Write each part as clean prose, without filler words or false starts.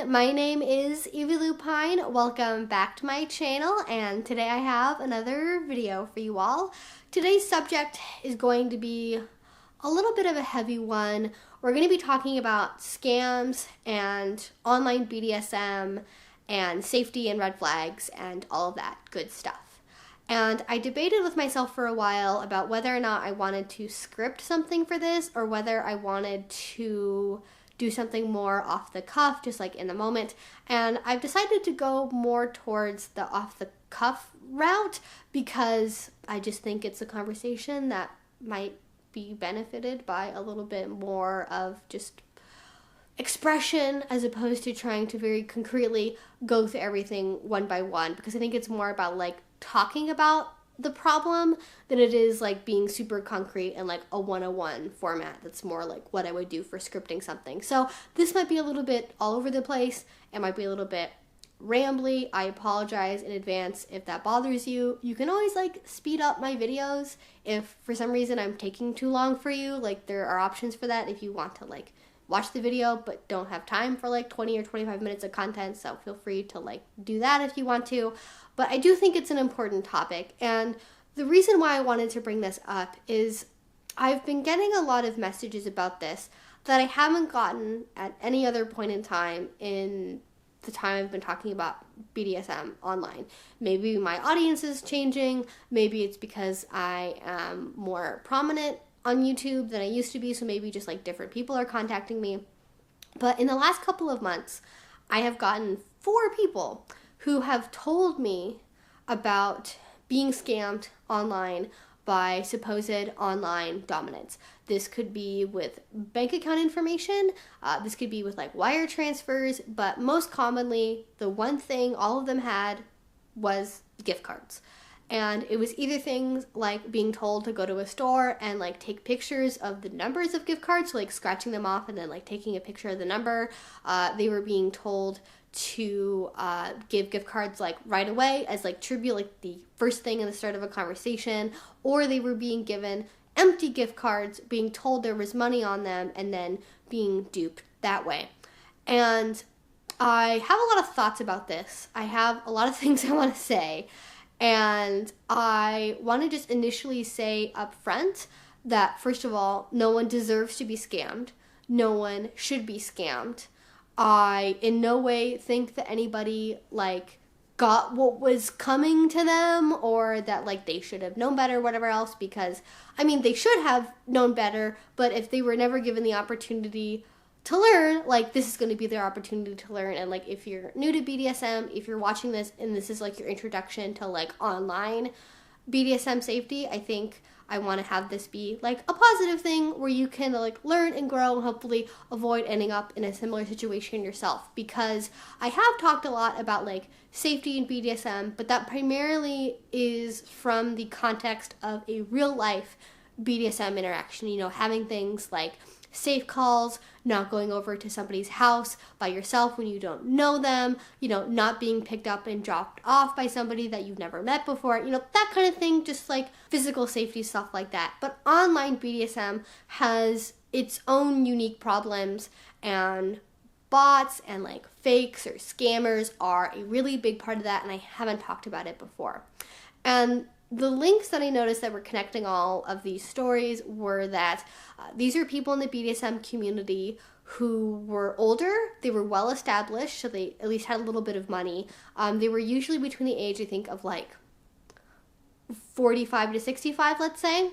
everyone, my name is Evie Lupine. Welcome back to my channel, and today I have another video for you all. Today's subject is going to be a little bit of a heavy one. We're going to be talking about scams and online BDSM and safety and red flags and all of that good stuff. And I debated with myself for a while about whether or not I wanted to script something for this or whether I wanted to do something more off the cuff, just like in the moment. And I've decided to go more towards the off the cuff route because I just think it's a conversation that might be benefited by a little bit more of just expression as opposed to trying to very concretely go through everything one by one, because I think it's more about like talking about the problem than it is like being super concrete and like a 101 format. That's more like what I would do for scripting something. So this might be a little bit all over the place. It might be a little bit rambly. I apologize in advance if that bothers you. You can always like speed up my videos if for some reason I'm taking too long for you. Like there are options for that if you want to like watch the video but don't have time for like 20 or 25 minutes of content, so feel free to like do that if you want to. But I do think it's an important topic, and the reason why I wanted to bring this up is I've been getting a lot of messages about this that I haven't gotten at any other point in time in the time I've been talking about BDSM online. Maybe my audience is changing, maybe it's because I am more prominent on YouTube than I used to be, so maybe just like different people are contacting me. But in the last couple of months, I have gotten 4 people who have told me about being scammed online by supposed online dominance. This could be with bank account information, this could be with like wire transfers, but most commonly, the one thing all of them had was gift cards. And it was either things like being told to go to a store and like take pictures of the numbers of gift cards, so like scratching them off and then like taking a picture of the number. They were being told to give gift cards like right away as like tribute, like the first thing in the start of a conversation, or they were being given empty gift cards, being told there was money on them, and then being duped that way. And I have a lot of thoughts about this. I have a lot of things I want to say. And I want to just initially say up front that, first of all, no one deserves to be scammed. No one should be scammed. I in no way think that anybody like got what was coming to them or that like they should have known better or whatever else, because I mean they should have known better, but if they were never given the opportunity to learn, like this is going to be their opportunity to learn. And like if you're new to BDSM, if you're watching this and this is like your introduction to like online BDSM safety, I think I want to have this be like a positive thing where you can like learn and grow and hopefully avoid ending up in a similar situation yourself. Because I have talked a lot about like safety in BDSM, but that primarily is from the context of a real life BDSM interaction, you know, having things like safe calls, not going over to somebody's house by yourself when you don't know them, you know, not being picked up and dropped off by somebody that you've never met before, you know, that kind of thing, just like physical safety stuff like that. But online BDSM has its own unique problems, and bots and like fakes or scammers are a really big part of that, and I haven't talked about it before. And the links that I noticed that were connecting all of these stories were that these are people in the BDSM community who were older, they were well established, so they at least had a little bit of money. They were usually between the age, I think, of like 45 to 65, let's say,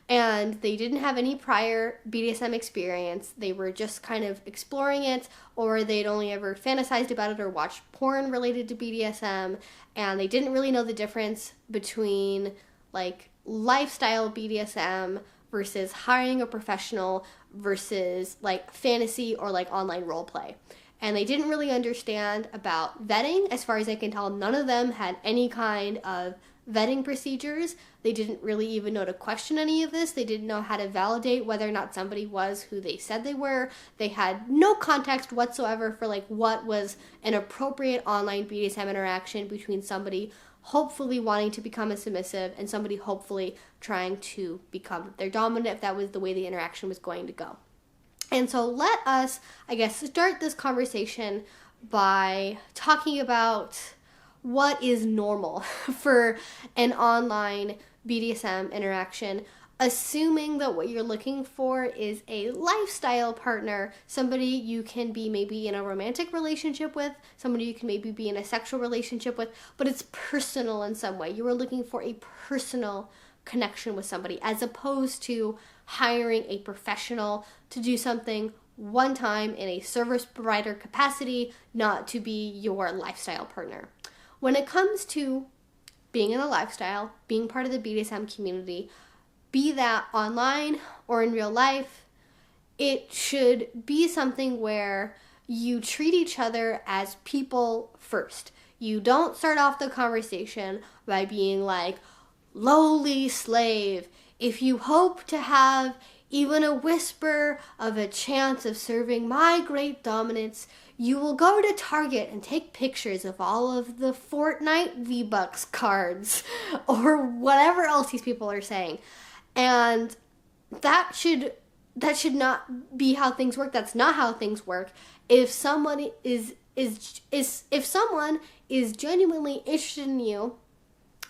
and they didn't have any prior BDSM experience. They were just kind of exploring it, or they'd only ever fantasized about it or watched porn related to BDSM, and they didn't really know the difference between like lifestyle BDSM versus hiring a professional versus like fantasy or like online role play. And they didn't really understand about vetting. As far as I can tell, none of them had any kind of vetting procedures. They didn't really even know to question any of this. They didn't know how to validate whether or not somebody was who they said they were. They had no context whatsoever for like what was an appropriate online BDSM interaction between somebody hopefully wanting to become a submissive and somebody hopefully trying to become their dominant, if that was the way the interaction was going to go. And so let us, I guess, start this conversation by talking about what is normal for an online BDSM interaction, assuming that what you're looking for is a lifestyle partner, somebody you can be maybe in a romantic relationship with, somebody you can maybe be in a sexual relationship with, but it's personal in some way. You are looking for a personal connection with somebody, as opposed to hiring a professional to do something one time in a service provider capacity, not to be your lifestyle partner. When it comes to being in a lifestyle, being part of the BDSM community, be that online or in real life, it should be something where you treat each other as people first. You don't start off the conversation by being like, lowly slave, if you hope to have even a whisper of a chance of serving my great dominance, you will go to Target and take pictures of all of the Fortnite V-Bucks cards or whatever else these people are saying. And that should not be how things work. That's not how things work. If someone if someone is genuinely interested in you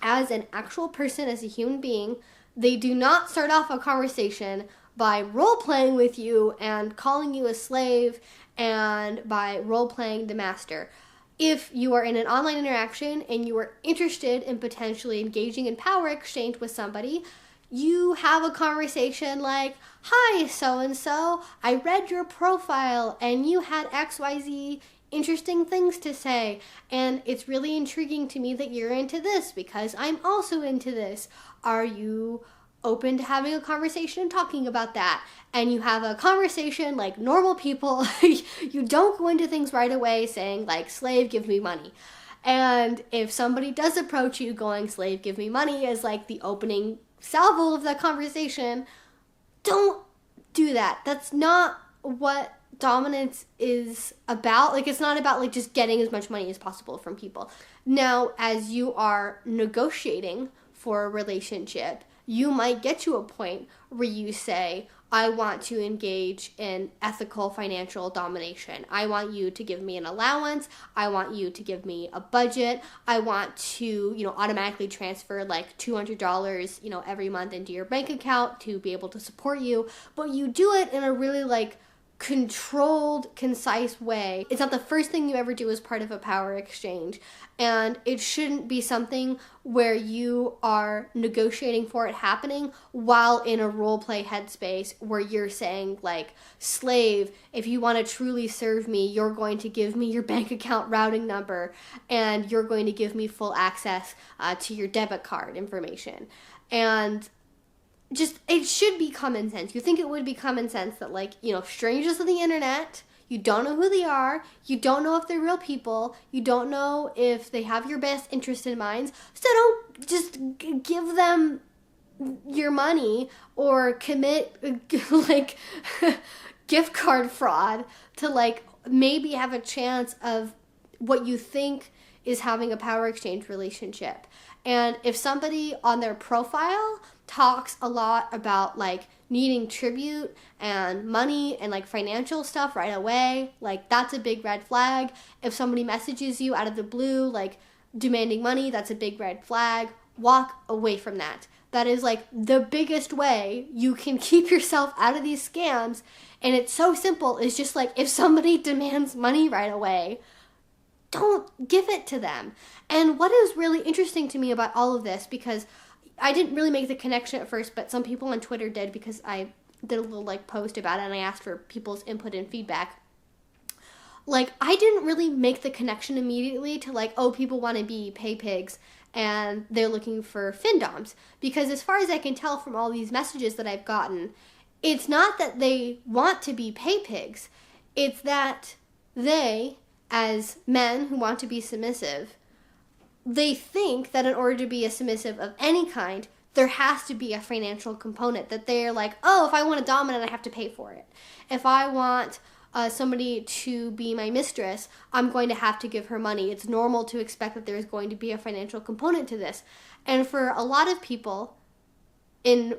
as an actual person, as a human being, they do not start off a conversation by role-playing with you and calling you a slave and by role-playing the master. If you are in an online interaction and you are interested in potentially engaging in power exchange with somebody, you have a conversation like, hi, so-and-so, I read your profile and you had XYZ interesting things to say, and it's really intriguing to me that you're into this because I'm also into this. Are you open to having a conversation and talking about that? And you have a conversation like normal people. You don't go into things right away saying like, slave, give me money. And if somebody does approach you going, slave, give me money, as like the opening salvo of that conversation, don't do that. That's not what dominance is about. Like, it's not about like just getting as much money as possible from people. Now, as you are negotiating for a relationship, you might get to a point where you say, I want to engage in ethical financial domination. I want you to give me an allowance. I want you to give me a budget. I want to, automatically transfer like $200, every month into your bank account to be able to support you. But you do it in a really like controlled, concise way. It's not the first thing you ever do as part of a power exchange, and it shouldn't be something where you are negotiating for it happening while in a role play headspace where you're saying like, slave, if you want to truly serve me, you're going to give me your bank account routing number and you're going to give me full access to your debit card information. And just, it should be common sense. You think it would be common sense that like, strangers on the internet, you don't know who they are, you don't know if they're real people, you don't know if they have your best interest in mind, so don't just give them your money or commit like gift card fraud to like maybe have a chance of what you think is having a power exchange relationship. And if somebody on their profile talks a lot about like needing tribute and money and like financial stuff right away, like that's a big red flag. If somebody messages you out of the blue like demanding money, that's a big red flag. Walk away from that. That is like the biggest way you can keep yourself out of these scams. And it's so simple. It's just like, if somebody demands money right away, don't give it to them. And what is really interesting to me about all of this, because I didn't really make the connection at first, but some people on Twitter did, because I did a little like post about it and I asked for people's input and feedback. Like, I didn't really make the connection immediately to like, oh, people want to be pay pigs and they're looking for findoms. Because as far as I can tell from all these messages that I've gotten, it's not that they want to be pay pigs. It's that they, as men who want to be submissive, they think that in order to be a submissive of any kind, there has to be a financial component. That they're like, oh, if I want a dominant, I have to pay for it. If I want somebody to be my mistress, I'm going to have to give her money. It's normal to expect that there's going to be a financial component to this. And for a lot of people in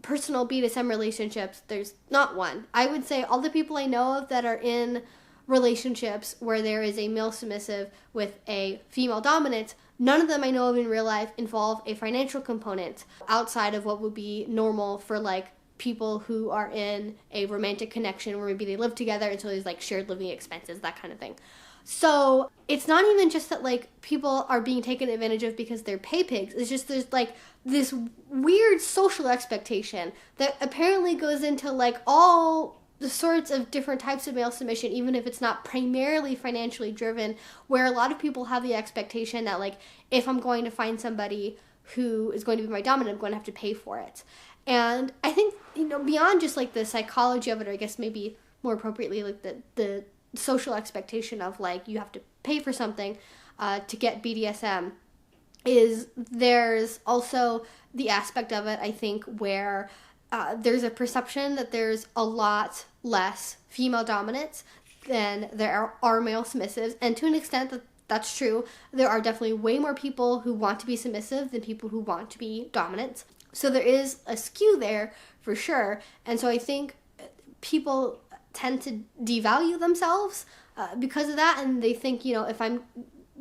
personal BDSM relationships, there's not one. I would say all the people I know of that are in relationships where there is a male submissive with a female dominant, none of them I know of in real life involve a financial component outside of what would be normal for like people who are in a romantic connection where maybe they live together and so there's like shared living expenses, that kind of thing. So it's not even just that like people are being taken advantage of because they're pay pigs. It's just there's like this weird social expectation that apparently goes into like all the sorts of different types of male submission, even if it's not primarily financially driven, where a lot of people have the expectation that like if I'm going to find somebody who is going to be my dominant, I'm going to have to pay for it. And I think, you know, beyond just like the psychology of it, or I guess maybe more appropriately like the social expectation of like you have to pay for something to get BDSM, is there's also the aspect of it, I think, where there's a perception that there's a lot less female dominance than there are male submissives, and to an extent that's true. There are definitely way more people who want to be submissive than people who want to be dominant. So there is a skew there for sure, and so I think people tend to devalue themselves because of that, and they think, you know, if I'm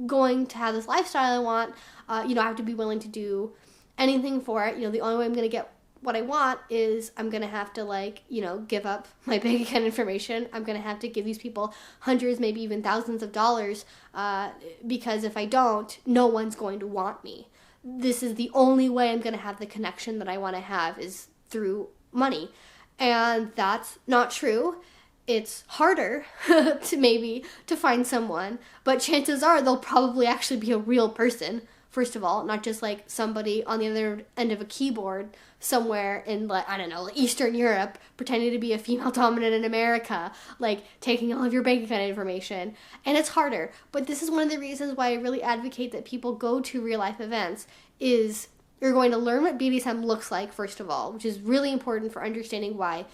going to have this lifestyle I want, you know, I have to be willing to do anything for it. You know, the only way I'm going to get what I want is I'm going to have to, like, you know, give up my bank account information. I'm going to have to give these people hundreds, maybe even thousands of dollars, because if I don't, no one's going to want me. This is the only way I'm going to have the connection that I want to have is through money. And that's not true. It's harder to find someone, but chances are they'll probably actually be a real person, first of all, not just like somebody on the other end of a keyboard somewhere in, like, I don't know, like Eastern Europe, pretending to be a female dominant in America, like taking all of your bank account information. And it's harder, but this is one of the reasons why I really advocate that people go to real life events, is you're going to learn what BDSM looks like, first of all, which is really important for understanding why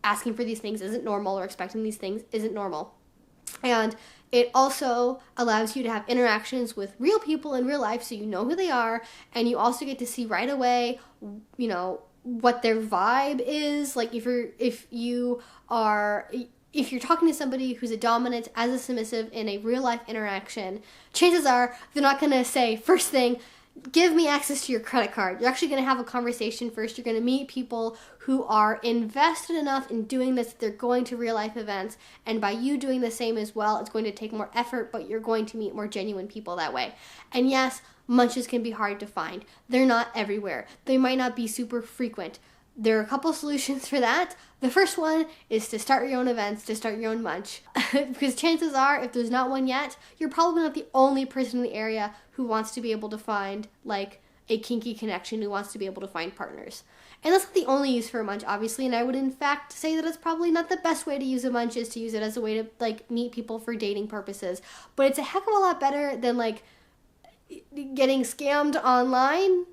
asking for these things isn't normal or expecting these things isn't normal. And it also allows you to have interactions with real people in real life, so you know who they are, and you also get to see right away, you know, what their vibe is. Like if you're talking to somebody who's a dominant as a submissive in a real life interaction, chances are they're not going to say first thing, give me access to your credit card. You're actually going to have a conversation first. You're going to meet people who are invested enough in doing this that they're going to real life events, and by you doing the same as well, it's going to take more effort, but you're going to meet more genuine people that way. And yes, munches can be hard to find. They're not everywhere. They might not be super frequent. There are a couple solutions for that. The first one is to start your own events, to start your own munch. Because chances are, if there's not one yet, you're probably not the only person in the area who wants to be able to find, like, a kinky connection, who wants to be able to find partners. And that's not the only use for a munch, obviously, and I would in fact say that it's probably not the best way to use a munch, is to use it as a way to, like, meet people for dating purposes. But it's a heck of a lot better than, like, getting scammed online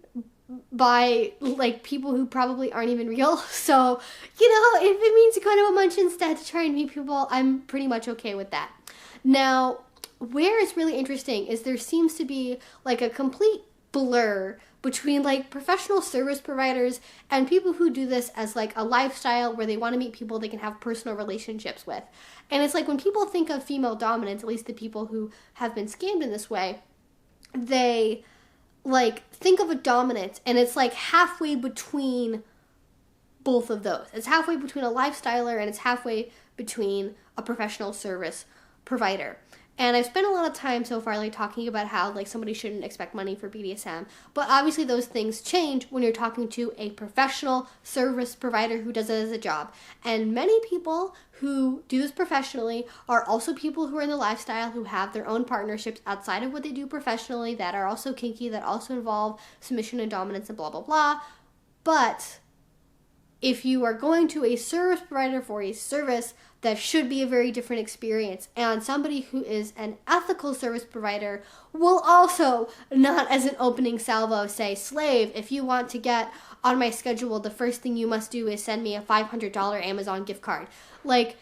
by, like, people who probably aren't even real. So, you know, if it means to go to a munch instead to try and meet people, I'm pretty much okay with that. Now, where it's really interesting is there seems to be, like, a complete blur between, like, professional service providers and people who do this as, like, a lifestyle where they want to meet people they can have personal relationships with. And it's like when people think of female dominance, at least the people who have been scammed in this way, they, like, think of a dominant, and it's like halfway between both of those. It's halfway between a lifestyler and it's halfway between a professional service provider. And I've spent a lot of time so far, like, talking about how, like, somebody shouldn't expect money for BDSM. But obviously those things change when you're talking to a professional service provider who does it as a job. And many people who do this professionally are also people who are in the lifestyle, who have their own partnerships outside of what they do professionally that are also kinky, that also involve submission and dominance and blah, blah, blah. But if you are going to a service provider for a service, that should be a very different experience. And somebody who is an ethical service provider will also not, as an opening salvo, say, slave, if you want to get on my schedule, the first thing you must do is send me a $500 Amazon gift card. Like,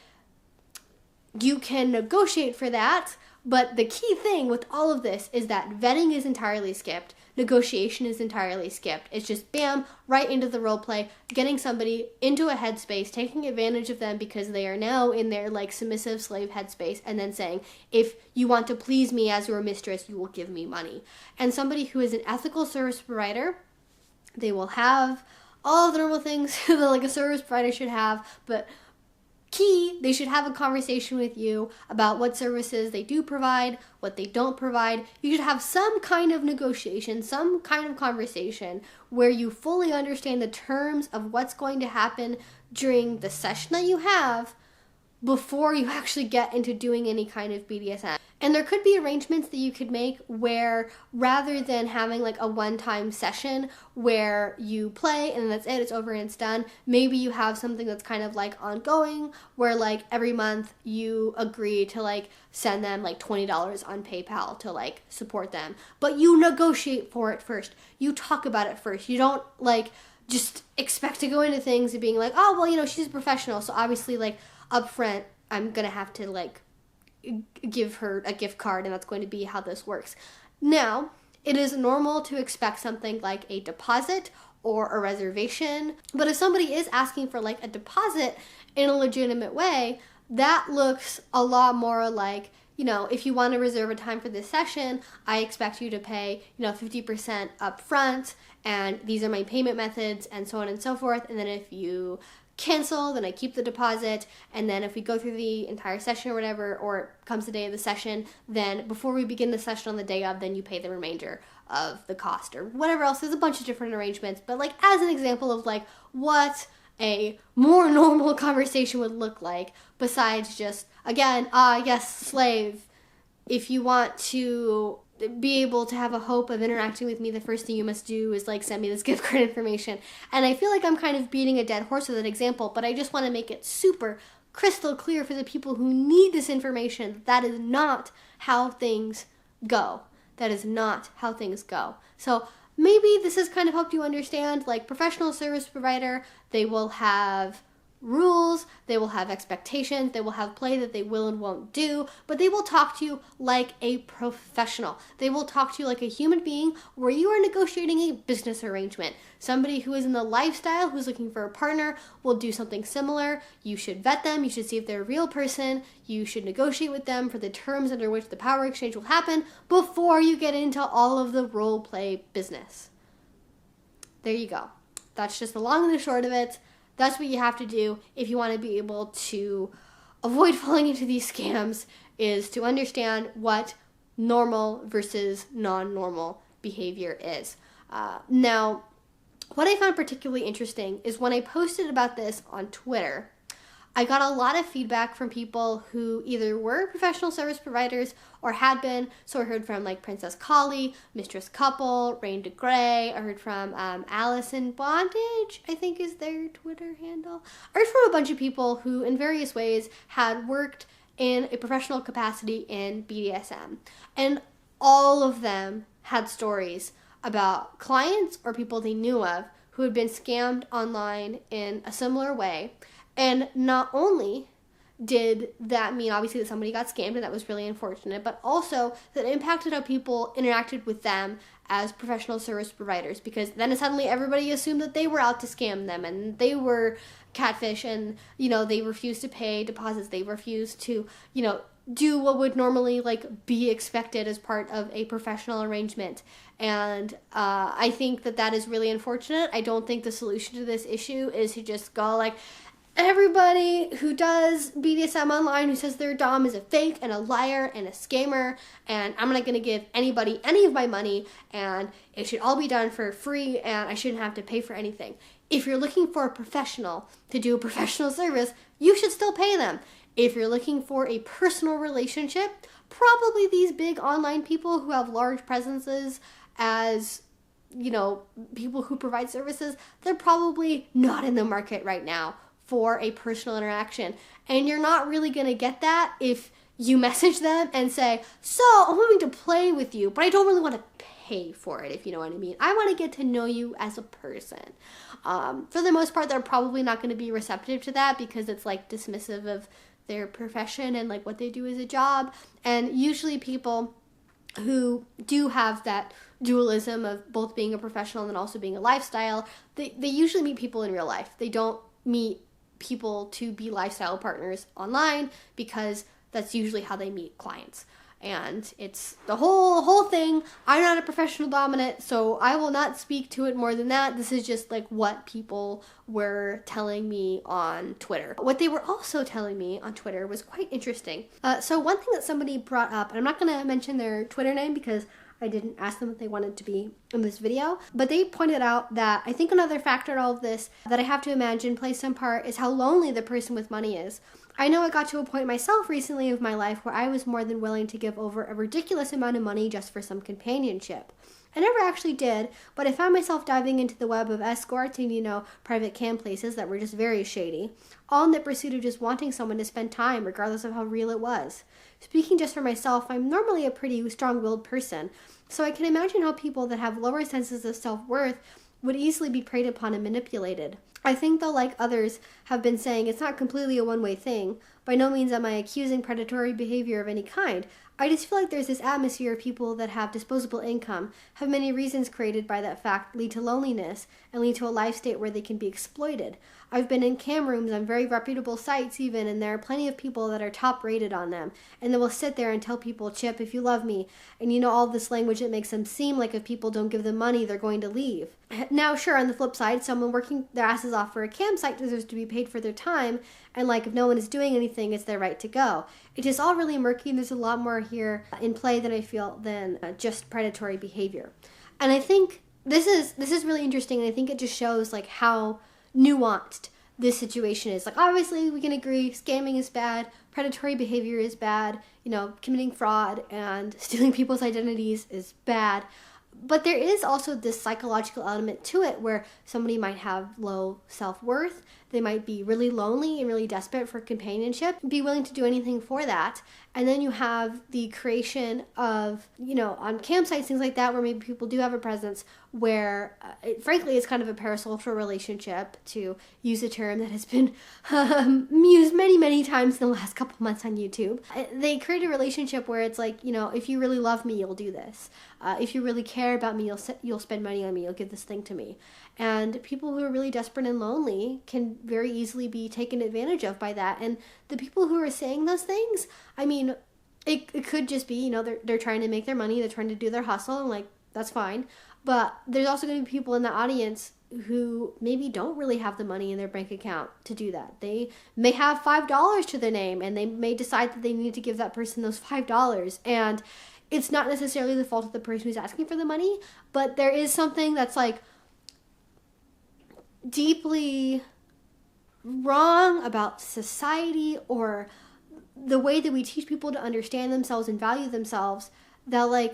you can negotiate for that, but the key thing with all of this is that vetting is entirely skipped. negotiation is entirely skipped. It's just bam, right into the role play, getting somebody into a headspace, taking advantage of them because they are now in their like submissive slave headspace, and then saying, if you want to please me as your mistress, you will give me money. And somebody who is an ethical service provider, they will have all the normal things that like a service provider should have, but they should have a conversation with you about what services they do provide, what they don't provide. You should have some kind of negotiation, some kind of conversation where you fully understand the terms of what's going to happen during the session that you have before you actually get into doing any kind of BDSM. And there could be arrangements that you could make where rather than having like a one-time session where you play and that's it, it's over and it's done, maybe you have something that's kind of like ongoing where like every month you agree to like send them like $20 on PayPal to like support them. But you negotiate for it first. You talk about it first. You don't like just expect to go into things and being like, oh, well, you know, she's a professional, so obviously like up front, I'm going to have to like give her a gift card and that's going to be how this works. Now, it is normal to expect something like a deposit or a reservation, but if somebody is asking for like a deposit in a legitimate way, that looks a lot more like, you know, if you want to reserve a time for this session, I expect you to pay, you know, 50% up front, and these are my payment methods, and so on and so forth. And then if you cancel, then I keep the deposit, and then if we go through the entire session or whatever, or it comes the day of the session, then before we begin the session on the day of, then you pay the remainder of the cost or whatever else. There's a bunch of different arrangements, but like as an example of like what a more normal conversation would look like besides just, again, yes, slave, if you want to be able to have a hope of interacting with me, the first thing you must do is like send me this gift card information. And I feel like I'm kind of beating a dead horse with that example, but I just want to make it super crystal clear for the people who need this information that is not how things go. That is not how things go. So maybe this has kind of helped you understand, like professional service provider, they will have rules, they will have expectations, they will have play that they will and won't do, but they will talk to you like a professional. They will talk to you like a human being where you are negotiating a business arrangement. Somebody who is in the lifestyle, who's looking for a partner, will do something similar. You should vet them, you should see if they're a real person, you should negotiate with them for the terms under which the power exchange will happen before you get into all of the role play business. There you go. That's just the long and the short of it. That's what you have to do if you want to be able to avoid falling into these scams, is to understand what normal versus non-normal behavior is. Now, what I found particularly interesting is when I posted about this on Twitter, I got a lot of feedback from people who either were professional service providers or had been. So I heard from like Princess Kali, Mistress Couple, Rain de Grey. I heard from Alice in Bondage, I think is their Twitter handle. I heard from a bunch of people who in various ways had worked in a professional capacity in BDSM. And all of them had stories about clients or people they knew of who had been scammed online in a similar way. And not only did that mean obviously that somebody got scammed, and that was really unfortunate, but also that it impacted how people interacted with them as professional service providers, because then suddenly everybody assumed that they were out to scam them and they were catfish, and you know, they refused to pay deposits, they refused to, you know, do what would normally like be expected as part of a professional arrangement. And I think that that is really unfortunate. I don't think the solution to this issue is to just go like, everybody who does BDSM online who says they're dom is a fake and a liar and a scammer, and I'm not going to give anybody any of my money, and it should all be done for free, and I shouldn't have to pay for anything. If you're looking for a professional to do a professional service, you should still pay them. If you're looking for a personal relationship, probably these big online people who have large presences as, you know, people who provide services, they're probably not in the market right now for a personal interaction. And you're not really going to get that if you message them and say, so I'm willing to play with you, but I don't really want to pay for it, if you know what I mean. I want to get to know you as a person. For the most part, they're probably not going to be receptive to that because it's like dismissive of their profession and like what they do as a job. And usually people who do have that dualism of both being a professional and then also being a lifestyle, they usually meet people in real life. They don't meet people to be lifestyle partners online, because that's usually how they meet clients. And it's the whole thing. I'm not a professional dominant, so I will not speak to it more than that. This is just like what people were telling me on Twitter. What they were also telling me on Twitter was quite interesting. So one thing that somebody brought up, and I'm not going to mention their Twitter name because I didn't ask them if they wanted to be in this video, but they pointed out that I think another factor in all of this that I have to imagine plays some part is how lonely the person with money is. I know I got to a point myself recently of my life where I was more than willing to give over a ridiculous amount of money just for some companionship. I never actually did, but I found myself diving into the web of escorts and, private cam places that were just very shady, all in the pursuit of just wanting someone to spend time regardless of how real it was. Speaking just for myself, I'm normally a pretty strong-willed person, so I can imagine how people that have lower senses of self-worth would easily be preyed upon and manipulated. I think, though, like others have been saying, it's not completely a one-way thing. By no means am I accusing predatory behavior of any kind. I just feel like there's this atmosphere of people that have disposable income, have many reasons created by that fact, lead to loneliness, and lead to a life state where they can be exploited. I've been in cam rooms on very reputable sites even, and there are plenty of people that are top rated on them, and they will sit there and tell people, Chip, if you love me, and all this language that makes them seem like if people don't give them money, they're going to leave. Now, sure, on the flip side, someone working their asses off for a campsite deserves to be paid for their time, and if no one is doing anything, it's their right to go. It is all really murky, and there's a lot more here in play than I feel than just predatory behavior. And I think this is really interesting, and I think it just shows how nuanced this situation is. Obviously we can agree scamming is bad, predatory behavior is bad, committing fraud and stealing people's identities is bad. But there is also this psychological element to it where somebody might have low self-worth, they might be really lonely and really desperate for companionship, be willing to do anything for that. And then you have the creation of, on campsites, things like that, where maybe people do have a presence where, frankly, it's kind of a parasocial relationship, to use a term that has been used many, many times in the last couple months on YouTube. They create a relationship where it's if you really love me, you'll do this. If you really care about me, you'll spend money on me, you'll give this thing to me. And people who are really desperate and lonely can very easily be taken advantage of by that. And the people who are saying those things, it could just be, they're trying to make their money, they're trying to do their hustle, and that's fine. But there's also going to be people in the audience who maybe don't really have the money in their bank account to do that. They may have $5 to their name, and they may decide that they need to give that person those $5. And it's not necessarily the fault of the person who's asking for the money, but there is something that's deeply wrong about society or the way that we teach people to understand themselves and value themselves, that I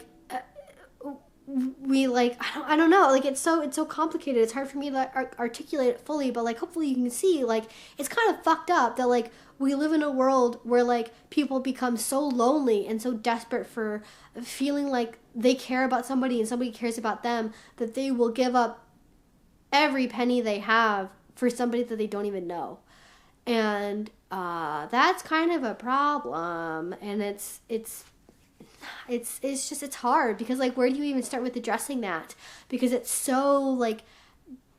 don't know, it's so complicated. It's hard for me to articulate it fully, but hopefully you can see it's kind of fucked up that we live in a world where people become so lonely and so desperate for feeling like they care about somebody and somebody cares about them, that they will give up every penny they have for somebody that they don't even know. And that's kind of a problem, and it's hard because where do you even start with addressing that? Because it's so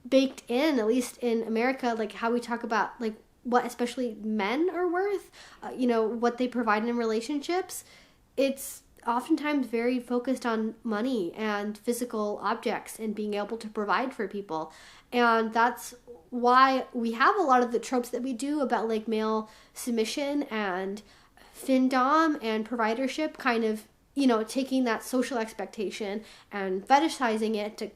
baked in, at least in America, how we talk about what especially men are worth, what they provide in relationships. It's oftentimes very focused on money and physical objects and being able to provide for people. And that's why we have a lot of the tropes that we do about male submission and findom and providership, kind of, taking that social expectation and fetishizing it to,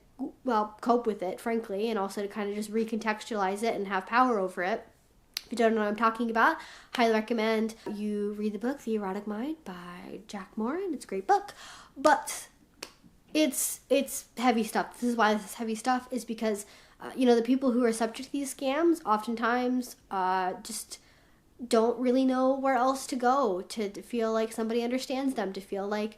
cope with it, frankly, and also to kind of just recontextualize it and have power over it. If you don't know what I'm talking about, highly recommend you read the book, The Erotic Mind by Jack Moran. It's a great book, but it's heavy stuff. This is why this is heavy stuff, is because, the people who are subject to these scams oftentimes just don't really know where else to go to feel like somebody understands them, to feel like,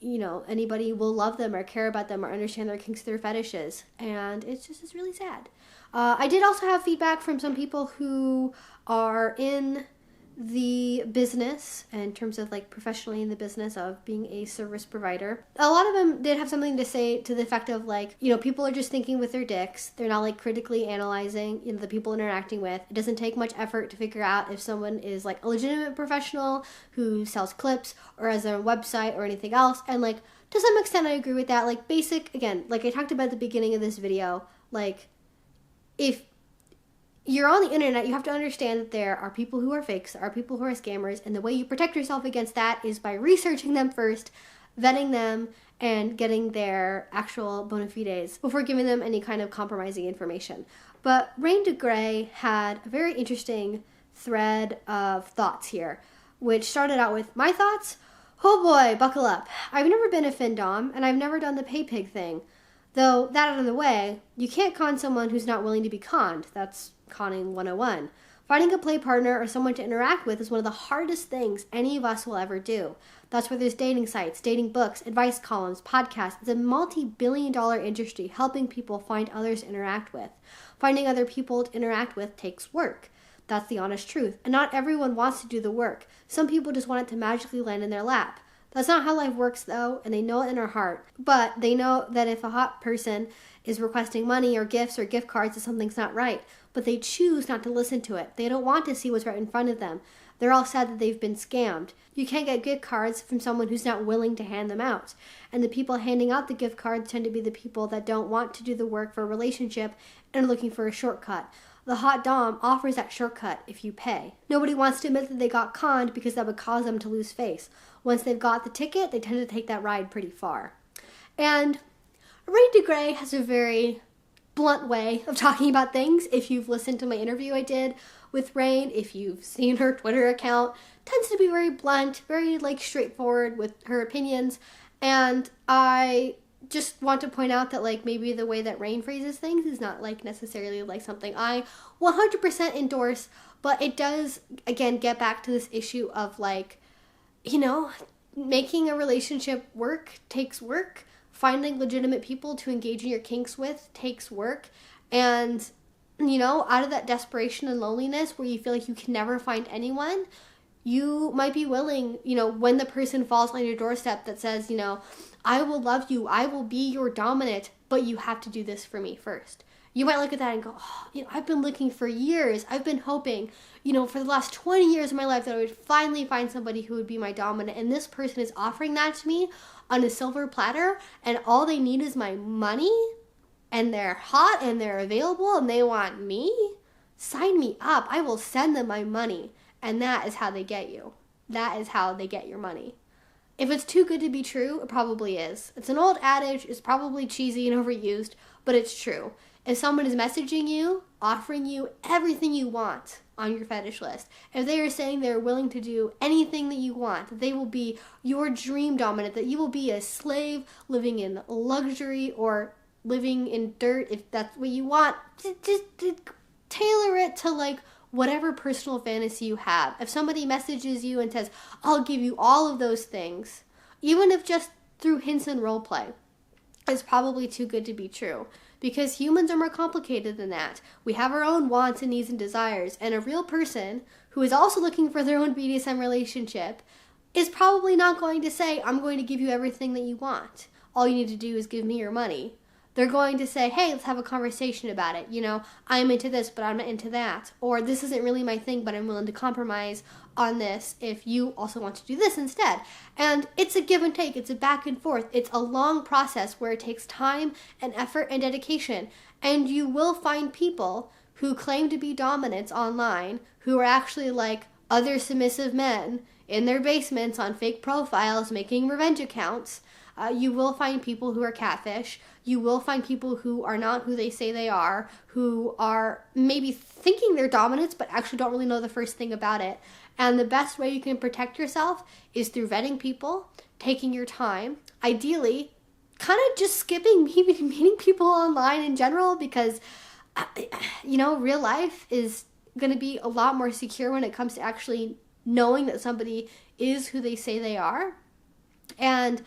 anybody will love them or care about them or understand their kinks, their fetishes. And it's really sad. I did also have feedback from some people who are in the business, in terms of like professionally in the business of being a service provider, a lot of them did have something to say to the effect of like, people are just thinking with their dicks. They're not like critically analyzing, the people interacting with. It doesn't take much effort to figure out if someone is like a legitimate professional who sells clips or has their own website or anything else. And like, to some extent I agree with that. Like basic, again, like I talked about at the beginning of this video, like if you're on the internet, you have to understand that there are people who are fakes, there are people who are scammers, and the way you protect yourself against that is by researching them first, vetting them, and getting their actual bona fides before giving them any kind of compromising information. But Rain DeGray had a very interesting thread of thoughts here, which started out with my thoughts. Oh boy, buckle up. I've never been a FinDom, and I've never done the pay pig thing. Though, that out of the way, you can't con someone who's not willing to be conned. That's conning 101. Finding a play partner or someone to interact with is one of the hardest things any of us will ever do. That's where there's dating sites, dating books, advice columns, podcasts. It's a multi-billion-dollar industry helping people find others to interact with. Finding other people to interact with takes work. That's the honest truth. And not everyone wants to do the work. Some people just want it to magically land in their lap. That's not how life works, though, and they know it in their heart. But they know that if a hot person is requesting money or gifts or gift cards, that something's not right. But they choose not to listen to it. They don't want to see what's right in front of them. They're all sad that they've been scammed. You can't get gift cards from someone who's not willing to hand them out. And the people handing out the gift cards tend to be the people that don't want to do the work for a relationship and are looking for a shortcut. The hot dom offers that shortcut if you pay. Nobody wants to admit that they got conned because that would cause them to lose face. Once they've got the ticket, they tend to take that ride pretty far. And Rain DeGray has a very blunt way of talking about things. If you've listened to my interview I did with Rain, if you've seen her Twitter account, tends to be very blunt, very like straightforward with her opinions. And I just want to point out that like maybe the way that Rain phrases things is not like necessarily like something I 100% endorse, but it does again get back to this issue of like, making a relationship work takes work. Finding legitimate people to engage in your kinks with takes work. And, out of that desperation and loneliness where you feel like you can never find anyone, you might be willing, when the person falls on your doorstep that says, I will love you, I will be your dominant, but you have to do this for me first. You might look at that and go, I've been looking for years. I've been hoping, for the last 20 years of my life that I would finally find somebody who would be my dominant. And this person is offering that to me on a silver platter. And all they need is my money. And they're hot and they're available and they want me. Sign me up. I will send them my money. And that is how they get you. That is how they get your money. If it's too good to be true, it probably is. It's an old adage. It's probably cheesy and overused, but it's true. If someone is messaging you, offering you everything you want on your fetish list, if they are saying they're willing to do anything that you want, that they will be your dream dominant, that you will be a slave living in luxury or living in dirt, if that's what you want, just tailor it to like whatever personal fantasy you have. If somebody messages you and says, I'll give you all of those things, even if just through hints and role play, it's probably too good to be true. Because humans are more complicated than that. We have our own wants and needs and desires, and a real person who is also looking for their own BDSM relationship is probably not going to say, I'm going to give you everything that you want. All you need to do is give me your money. They're going to say, hey, let's have a conversation about it. I'm into this, but I'm not into that. Or this isn't really my thing, but I'm willing to compromise on this if you also want to do this instead. And it's a give and take. It's a back and forth. It's a long process where it takes time and effort and dedication. And you will find people who claim to be dominants online who are actually like other submissive men in their basements on fake profiles making revenge accounts. You will find people who are catfish. You will find people who are not who they say they are, who are maybe thinking they're dominants, but actually don't really know the first thing about it. And the best way you can protect yourself is through vetting people, taking your time, ideally, kind of just skipping meeting people online in general, because, real life is going to be a lot more secure when it comes to actually knowing that somebody is who they say they are. And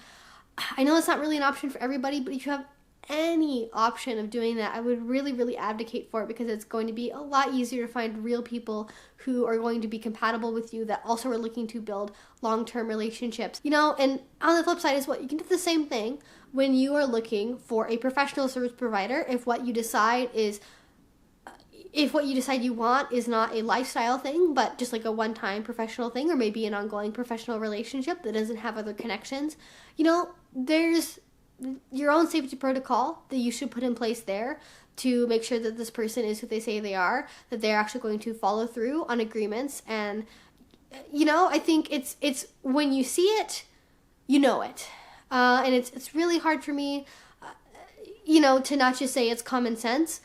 I know it's not really an option for everybody, but if you have any option of doing that, I would really, really advocate for it, because it's going to be a lot easier to find real people who are going to be compatible with you that also are looking to build long-term relationships. You know, and on the flip side is what you can do the same thing when you are looking for a professional service provider. If what you decide you want is not a lifestyle thing, but just like a one-time professional thing, or maybe an ongoing professional relationship that doesn't have other connections, you know, there's your own safety protocol that you should put in place there to make sure that this person is who they say they are, that they're actually going to follow through on agreements. And, you know, I think it's when you see it, you know it. And it's really hard for me, you know, to not just say it's common sense,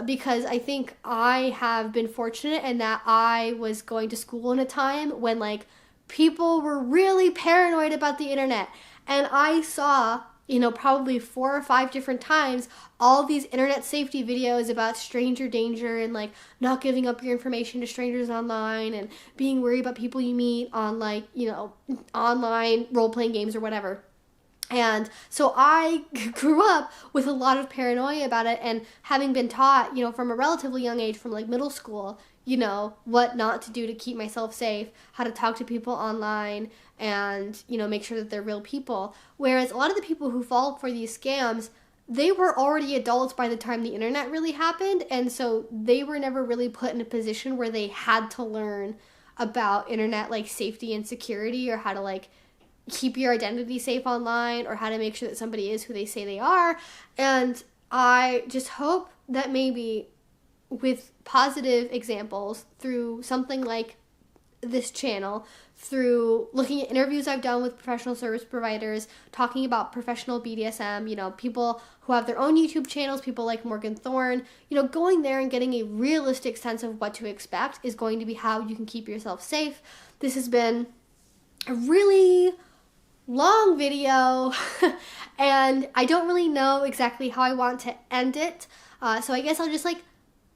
because I think I have been fortunate in that I was going to school in a time when, like, people were really paranoid about the internet. And I saw, you know, probably 4 or 5 different times all these internet safety videos about stranger danger and, like, not giving up your information to strangers online and being worried about people you meet on, like, you know, online role-playing games or whatever. And so I grew up with a lot of paranoia about it, and having been taught, you know, from a relatively young age, from like middle school, you know, what not to do to keep myself safe, how to talk to people online, and, you know, make sure that they're real people. Whereas a lot of the people who fall for these scams, they were already adults by the time the internet really happened, and so they were never really put in a position where they had to learn about internet, like, safety and security, or how to, like, keep your identity safe online, or how to make sure that somebody is who they say they are. And I just hope that maybe with positive examples through something like this channel, through looking at interviews I've done with professional service providers, talking about professional BDSM, you know, people who have their own YouTube channels, people like Morgan Thorne, you know, going there and getting a realistic sense of what to expect is going to be how you can keep yourself safe. This has been a really long video and I don't really know exactly how I want to end it, so I guess I'll just like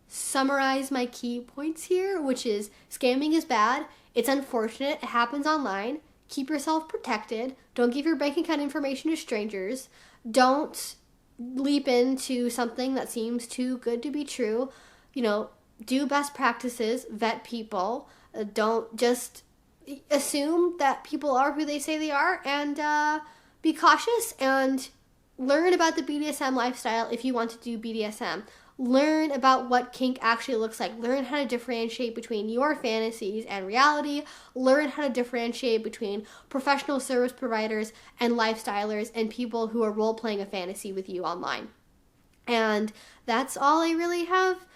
summarize my key points here, which is scamming is bad, it's unfortunate, it happens online, keep yourself protected, don't give your bank account information to strangers, don't leap into something that seems too good to be true, you know, do best practices, vet people, don't just assume that people are who they say they are, and be cautious and learn about the BDSM lifestyle if you want to do BDSM. Learn about what kink actually looks like. Learn how to differentiate between your fantasies and reality. Learn how to differentiate between professional service providers and lifestylers and people who are role-playing a fantasy with you online. And that's all I really have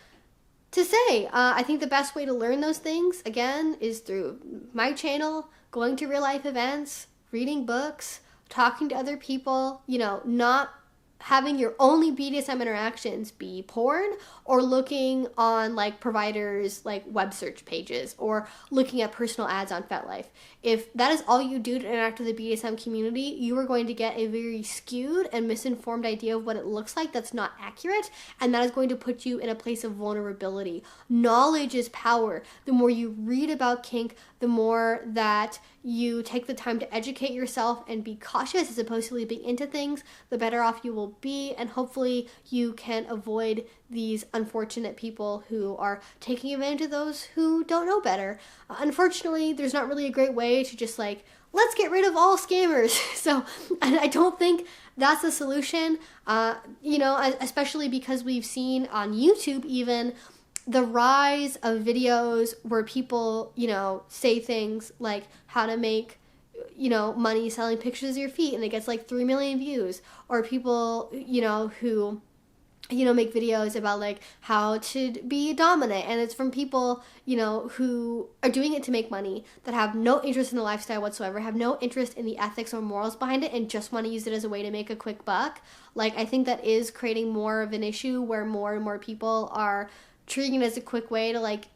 to say. I think the best way to learn those things, again, is through my channel, going to real life events, reading books, talking to other people, you know, not having your only BDSM interactions be porn, or looking on like providers like web search pages, or looking at personal ads on FetLife. If that is all you do to interact with the BDSM community, you are going to get a very skewed and misinformed idea of what it looks like that's not accurate, and that is going to put you in a place of vulnerability. Knowledge is power. The more you read about kink, the more that you take the time to educate yourself and be cautious as opposed to leaping into things, the better off you will be, and hopefully you can avoid these unfortunate people who are taking advantage of those who don't know better. Unfortunately, there's not really a great way to just like, let's get rid of all scammers. So I don't think that's the solution, you know, especially because we've seen on YouTube even the rise of videos where people, you know, say things like how to make, you know, money selling pictures of your feet, and it gets like 3 million views. Or people, you know, who, you know, make videos about like how to be dominant, and it's from people, you know, who are doing it to make money, that have no interest in the lifestyle whatsoever, have no interest in the ethics or morals behind it, and just want to use it as a way to make a quick buck. Like, I think that is creating more of an issue where more and more people are treating it as a quick way to like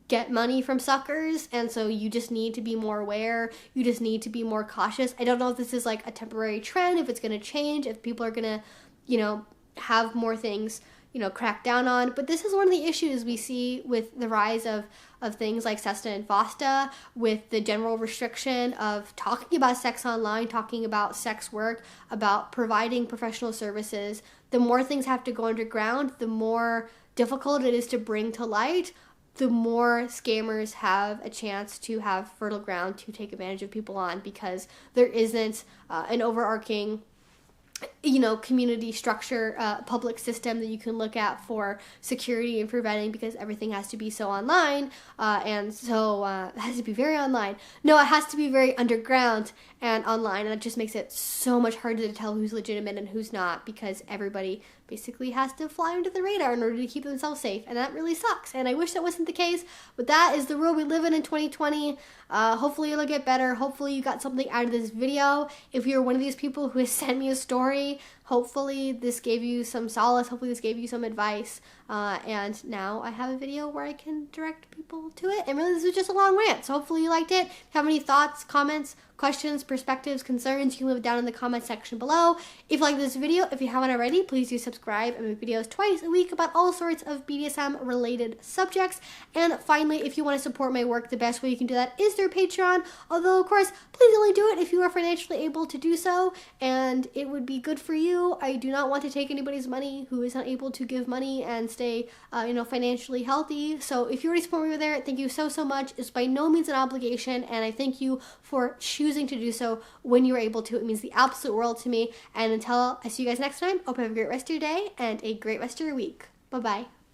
get money from suckers, and so you just need to be more aware, you just need to be more cautious. I don't know if this is like a temporary trend, if it's going to change, if people are going to, you know, have more things crack down on. But this is one of the issues we see with the rise of things like SESTA and FOSTA, with the general restriction of talking about sex online, talking about sex work, about providing professional services. The more things have to go underground, the more difficult it is to bring to light, the more scammers have a chance to have fertile ground to take advantage of people on, because there isn't an overarching community structure, public system that you can look at for security and preventing, because everything has to be so online, and so it has to be very online. No, it has to be very underground and online, and it just makes it so much harder to tell who's legitimate and who's not, because everybody basically has to fly under the radar in order to keep themselves safe, and that really sucks. And I wish that wasn't the case, but that is the world we live in 2020. Hopefully it'll get better. Hopefully you got something out of this video. If you're one of these people who has sent me a story, hopefully this gave you some solace. Hopefully this gave you some advice. And now I have a video where I can direct people to it. And really, this was just a long rant, so hopefully you liked it. If you have any thoughts, comments, questions, perspectives, concerns, you can leave it down in the comment section below. If you like this video, if you haven't already, please do subscribe. I make videos twice a week about all sorts of BDSM related subjects. And finally, if you want to support my work, the best way you can do that is through Patreon. Although, of course, please only do it if you are financially able to do so, and it would be good for you. I do not want to take anybody's money who is not able to give money and stay, financially healthy. So if you already support me there, thank you so much. It's by no means an obligation, and I thank you for choosing to do so when you're able to. It means the absolute world to me. And until I see you guys next time, I hope you have a great rest of your day and a great rest of your week. Bye-bye.